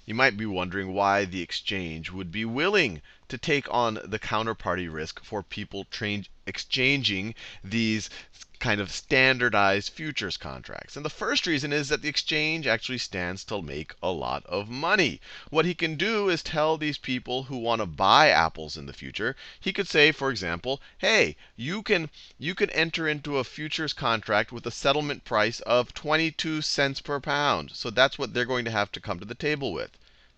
You might be wondering why the exchange would be willing to take on the counterparty risk for people exchanging these kind of standardized futures contracts. And the first reason is that the exchange actually stands to make a lot of money. What he can do is tell these people who want to buy apples in the future, he could say, for example, hey, you can enter into a futures contract with a settlement price of 22 cents per pound. So that's what they're going to have to come to the table with.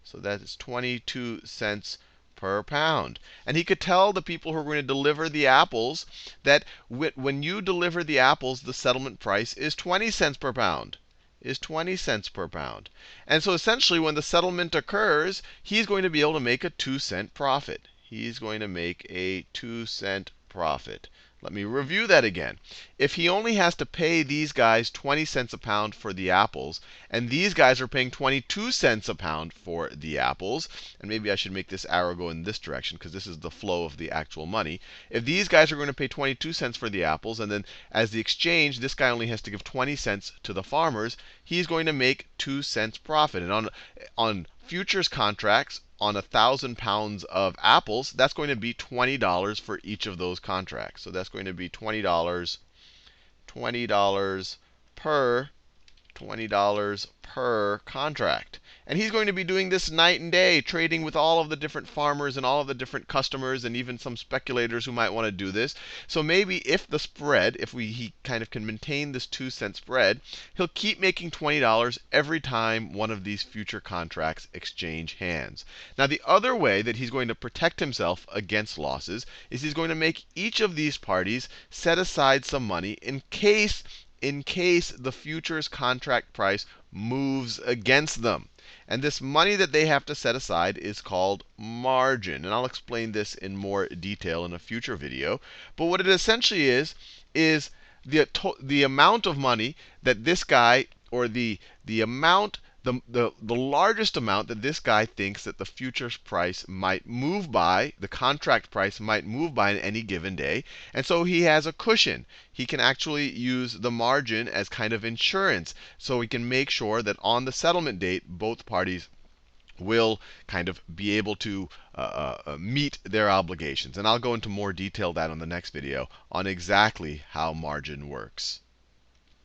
So that is 22 cents per pound. And he could tell the people who are going to deliver the apples that when you deliver the apples, the settlement price is 20 cents per pound. Is 20 cents per pound. And so essentially, when the settlement occurs, he's going to be able to make a 2-cent profit. He's going to make a 2-cent profit. Let me review that again. If he only has to pay these guys 20 cents a pound for the apples, and these guys are paying 22 cents a pound for the apples, and maybe I should make this arrow go in this direction because this is the flow of the actual money. If these guys are going to pay 22 cents for the apples, and then as the exchange, this guy only has to give 20 cents to the farmers, he's going to make 2 cents profit. And on futures contracts, on 1,000 pounds of apples, that's going to be $20 for each of those contracts. So that's going to be $20 per $20 per contract. And he's going to be doing this night and day, trading with all of the different farmers and all of the different customers and even some speculators who might want to do this. So maybe if the spread, he kind of can maintain this 2-cent spread, he'll keep making $20 every time one of these future contracts exchange hands. Now, the other way that he's going to protect himself against losses is he's going to make each of these parties set aside some money in case the futures contract price moves against them. And this money that they have to set aside is called margin. And I'll explain this in more detail in a future video. But what it essentially is the amount of money that this guy, or the amount, the largest amount that this guy thinks that the futures price might move by, the contract price might move by in any given day. And so he has a cushion. He can actually use the margin as kind of insurance. So he can make sure that on the settlement date, both parties will kind of be able to meet their obligations. And I'll go into more detail that on the next video on exactly how margin works.